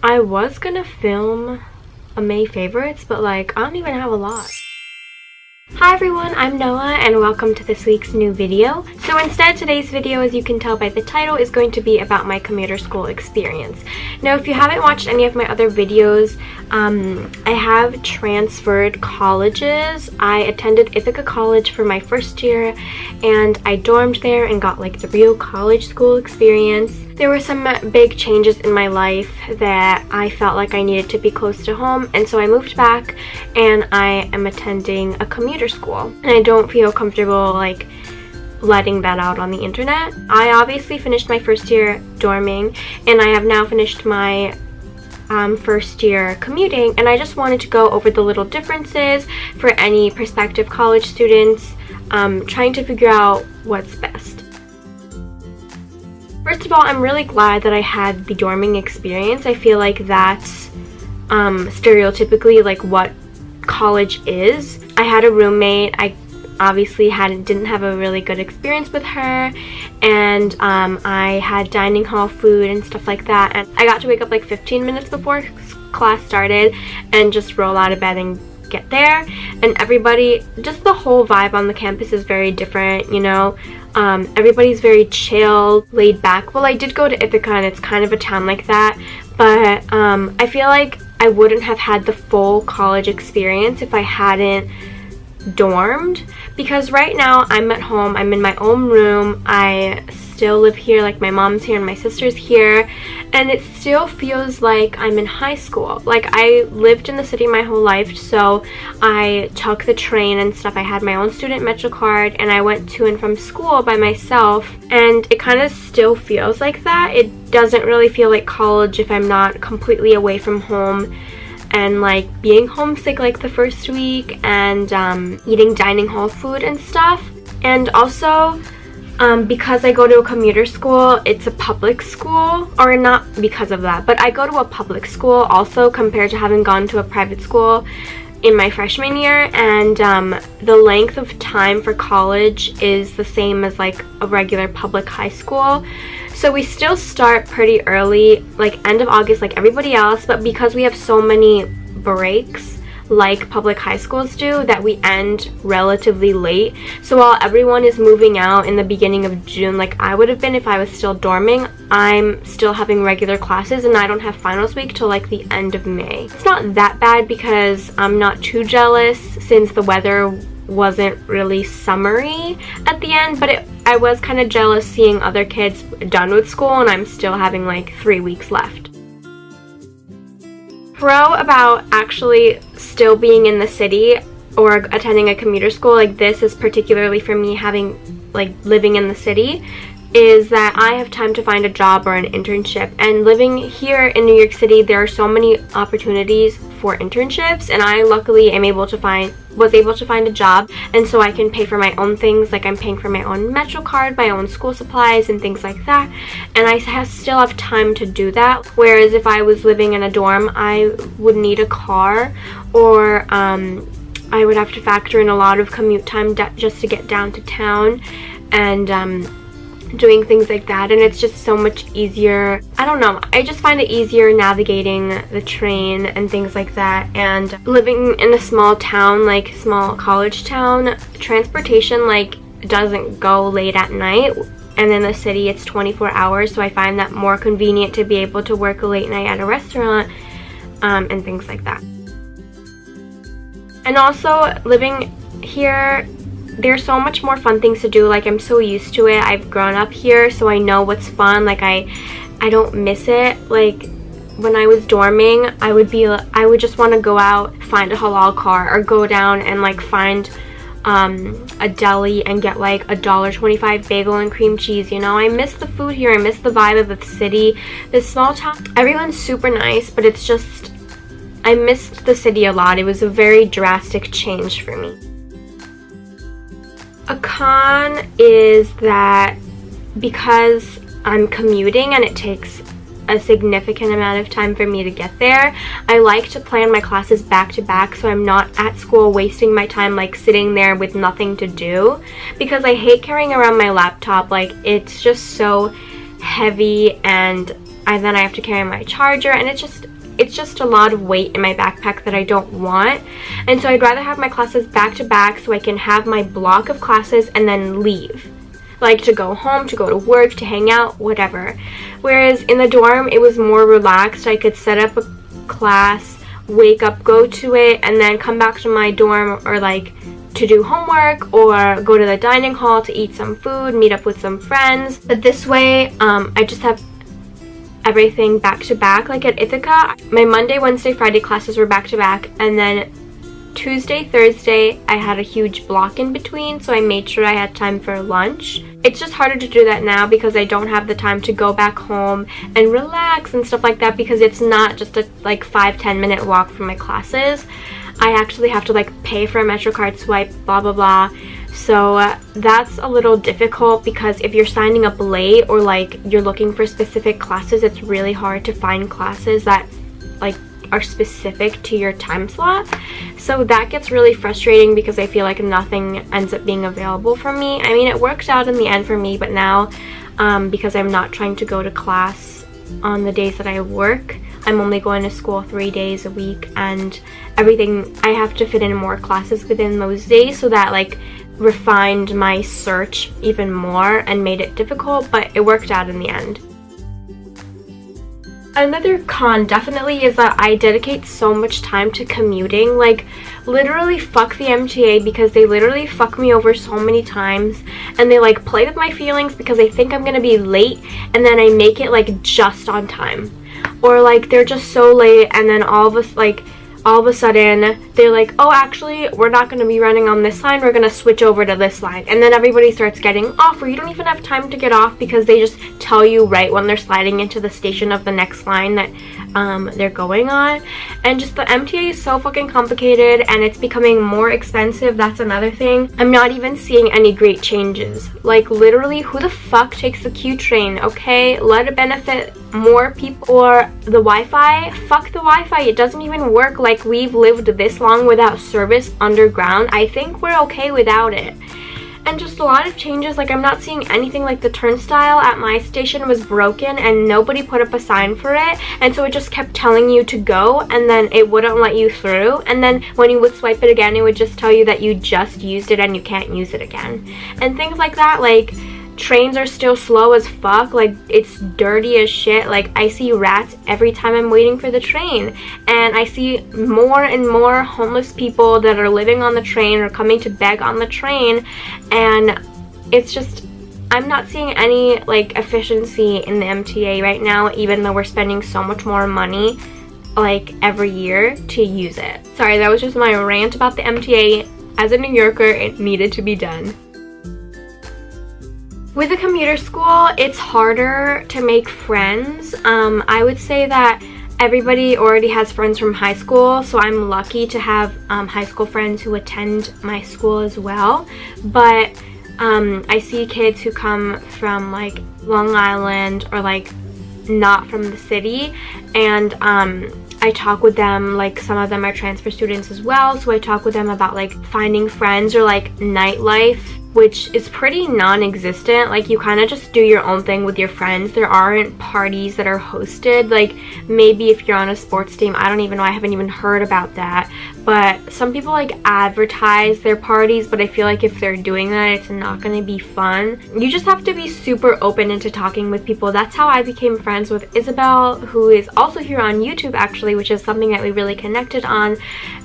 I was gonna film a May favorites, but like I don't even have a lot. Hi everyone, I'm Noah and welcome to this week's new video. So instead, today's video, as you can tell by the title, is going to be about my commuter school experience. Now, if you haven't watched any of my other videos, I have transferred colleges. I attended Ithaca College for my first year and I dormed there and got like the real college school experience. There were some big changes in my life that I felt like I needed to be close to home, and so I moved back and I am attending a commuter school. And I don't feel comfortable like letting that out on the internet. I obviously finished my first year dorming and I have now finished my first year commuting, and I just wanted to go over the little differences for any prospective college students trying to figure out what's best. First of all, I'm really glad that I had the dorming experience. I feel like that's stereotypically like what college is. I had a roommate. I obviously didn't have a really good experience with her, and I had dining hall food and stuff like that, and I got to wake up like 15 minutes before class started and just roll out of bed and get there. And everybody, just the whole vibe on the campus is very different, you know. Everybody's very chill, laid back. Well, I did go to Ithaca and it's kind of a town like that, but I feel like I wouldn't have had the full college experience if I hadn't dormed, because right now I'm at home, I'm in my own room, I still live here, like my mom's here and my sister's here, and it still feels like I'm in high school. Like, I lived in the city my whole life, so I took the train and stuff. I had my own student metro card and I went to and from school by myself, and it kind of still feels like that. It doesn't really feel like college if I'm not completely away from home and like being homesick like the first week, and eating dining hall food and stuff. And also because I go to a commuter school, it's a public school, or not because of that, but I go to a public school also compared to having gone to a private school in my freshman year, and the length of time for college is the same as like a regular public high school. So we still start pretty early, like end of August like everybody else, but because we have so many breaks like public high schools do, that we end relatively late. So while everyone is moving out in the beginning of June, like I would have been if I was still dorming, I'm still having regular classes and I don't have finals week till like the end of May. It's not that bad because I'm not too jealous since the weather wasn't really summery at the end, but I was kind of jealous seeing other kids done with school and I'm still having like 3 weeks left. Pro about actually still being in the city or attending a commuter school like this is, particularly for me having like living in the city, is that I have time to find a job or an internship. And living here in New York City, there are so many opportunities for internships, and I luckily was able to find a job, and so I can pay for my own things, like I'm paying for my own metro card, my own school supplies and things like that, and I still have time to do that. Whereas if I was living in a dorm, I would need a car, or I would have to factor in a lot of commute time just to get down to town, and doing things like that, and it's just so much easier. I don't know, I just find it easier navigating the train and things like that. And living in a small town, like small college town, transportation like doesn't go late at night, and in the city it's 24 hours, so I find that more convenient to be able to work a late night at a restaurant and things like that. And also living here, there's so much more fun things to do. Like, I'm so used to it. I've grown up here, so I know what's fun. Like, I don't miss it. Like, when I was dorming, I would just want to go out, find a halal car, or go down and like find a deli and get like a $1.25 bagel and cream cheese. You know, I miss the food here. I miss the vibe of the city. This small town, everyone's super nice, but it's just, I missed the city a lot. It was a very drastic change for me. A con is that because I'm commuting and it takes a significant amount of time for me to get there, I like to plan my classes back to back so I'm not at school wasting my time like sitting there with nothing to do, because I hate carrying around my laptop. Like, it's just so heavy and then I have to carry my charger, and it's just a lot of weight in my backpack that I don't want. And so I'd rather have my classes back to back so I can have my block of classes and then leave. Like to go home, to go to work, to hang out, whatever. Whereas in the dorm, it was more relaxed. I could set up a class, wake up, go to it, and then come back to my dorm or like to do homework or go to the dining hall to eat some food, meet up with some friends. But this way, I just have everything back to back. Like at Ithaca, my Monday, Wednesday, Friday classes were back to back, and then Tuesday, Thursday, I had a huge block in between, so I made sure I had time for lunch. It's just harder to do that now because I don't have the time to go back home and relax and stuff like that, because it's not just a like 5-10 minute walk from my classes. I actually have to like pay for a MetroCard swipe, blah blah blah. So that's a little difficult, because if you're signing up late or like you're looking for specific classes, it's really hard to find classes that like are specific to your time slot. So that gets really frustrating because I feel like nothing ends up being available for me. I mean, it worked out in the end for me, but now because I'm not trying to go to class on the days that I work, I'm only going to school 3 days a week, and everything, I have to fit in more classes within those days, so that like refined my search even more and made it difficult, but it worked out in the end. Another con definitely is that I dedicate so much time to commuting. Like, literally fuck the MTA, because they literally fuck me over so many times, and they like play with my feelings because they think I'm gonna be late, and then I make it like just on time, or like they're just so late, and then all of a sudden they're like, oh, actually we're not going to be running on this line, we're going to switch over to this line, and then everybody starts getting off, or you don't even have time to get off because they just tell you right when they're sliding into the station of the next line that they're going on. And just the MTA is so fucking complicated, and it's becoming more expensive. That's another thing. I'm not even seeing any great changes. Like, literally, who the fuck takes the Q train? Okay, let it benefit more people. Or the Wi-Fi, fuck the Wi-Fi, it doesn't even work. Like, we've lived this long without service underground. I think we're okay without it. And just a lot of changes. Like, I'm not seeing anything. Like, the turnstile at my station was broken and nobody put up a sign for it, and so it just kept telling you to go, and then it wouldn't let you through, and then when you would swipe it again, it would just tell you that you just used it and you can't use it again, and things like that. Like, trains are still slow as fuck. Like, it's dirty as shit. Like, I see rats every time I'm waiting for the train, and I see more and more homeless people that are living on the train or coming to beg on the train, and it's just, I'm not seeing any like efficiency in the MTA right now, even though we're spending so much more money like every year to use it. Sorry, that was just my rant about the MTA. As a New Yorker, it needed to be done. With a commuter school, it's harder to make friends. I would say that everybody already has friends from high school, so I'm lucky to have high school friends who attend my school as well. But I see kids who come from like Long Island or like not from the city, and I talk with them. Like, some of them are transfer students as well, so I talk with them about like finding friends or like nightlife, which is pretty non-existent. Like, you kind of just do your own thing with your friends. There aren't parties that are hosted. Like, maybe if you're on a sports team, I don't even know, I haven't even heard about that. But some people like advertise their parties, but I feel like if they're doing that, it's not going to be fun. You just have to be super open into talking with people. That's how I became friends with Isabel, who is also here on YouTube actually, which is something that we really connected on.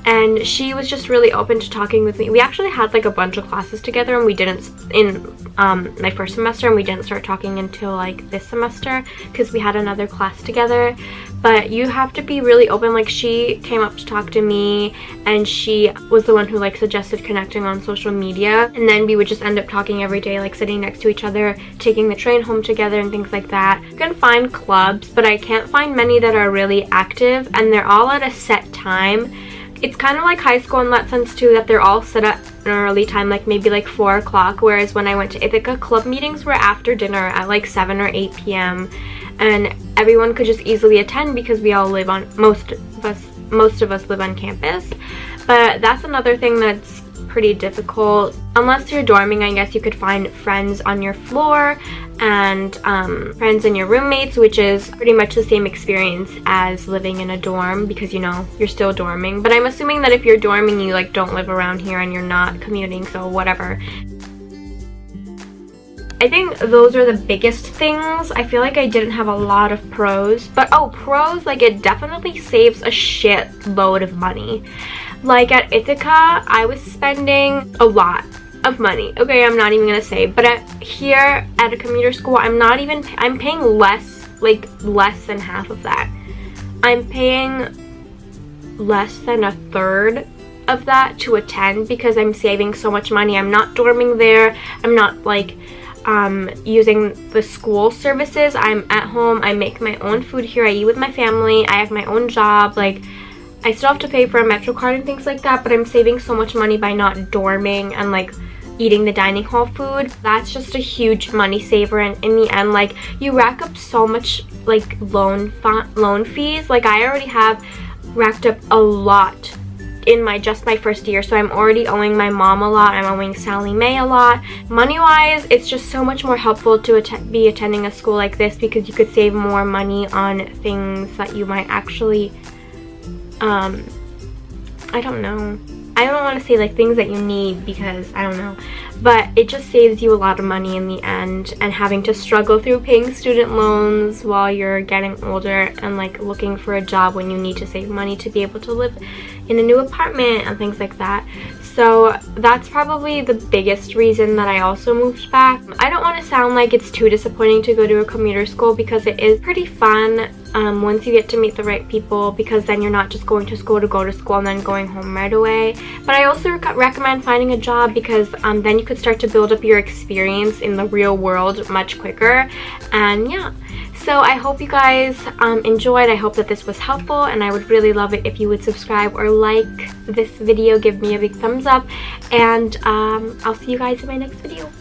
And she was just really open to talking with me. We actually had like a bunch of classes together, and we didn't, in my first semester, and we didn't start talking until like this semester because we had another class together. But you have to be really open. Like, she came up to talk to me, and she was the one who like suggested connecting on social media, and then we would just end up talking every day, like sitting next to each other, taking the train home together and things like that. You can find clubs, but I can't find many that are really active, and they're all at a set time. It's kind of like high school in that sense too, that they're all set at an early time, like maybe like 4 o'clock, whereas when I went to Ithaca, club meetings were after dinner at like 7 or 8 p.m. and everyone could just easily attend because we all live on, most of us live on campus. But that's another thing that's pretty difficult. Unless you're dorming, I guess you could find friends on your floor and friends and your roommates, which is pretty much the same experience as living in a dorm because, you know, you're still dorming. But I'm assuming that if you're dorming, you like don't live around here and you're not commuting, so whatever. I think those are the biggest things. I feel like I didn't have a lot of pros, but pros, like it definitely saves a shitload of money. Like at Ithaca, I was spending a lot of money. Okay, I'm not even gonna say, but here at a commuter school, I'm paying less, like less than half of that. I'm paying less than a third of that to attend because I'm saving so much money. I'm not dorming there. I'm not like using the school services. I'm at home. I make my own food here. I eat with my family. I have my own job. Like, I still have to pay for a Metro card and things like that, but I'm saving so much money by not dorming and like eating the dining hall food. That's just a huge money saver, and in the end, like, you rack up so much like loan fees. Like, I already have racked up a lot in just my first year, so I'm already owing my mom a lot. I'm owing Sally Mae a lot. Money wise, it's just so much more helpful to be attending a school like this because you could save more money on things that you might actually I don't know, I don't want to say like things that you need because I don't know, but it just saves you a lot of money in the end, and having to struggle through paying student loans while you're getting older and like looking for a job when you need to save money to be able to live in a new apartment and things like that. So that's probably the biggest reason that I also moved back. I don't want to sound like it's too disappointing to go to a commuter school because it is pretty fun once you get to meet the right people, because then you're not just going to school to go to school and then going home right away. But I also recommend finding a job because then you could start to build up your experience in the real world much quicker. And yeah, so I hope you guys enjoyed. I hope that this was helpful, and I would really love it if you would subscribe or like this video, give me a big thumbs up, and I'll see you guys in my next video.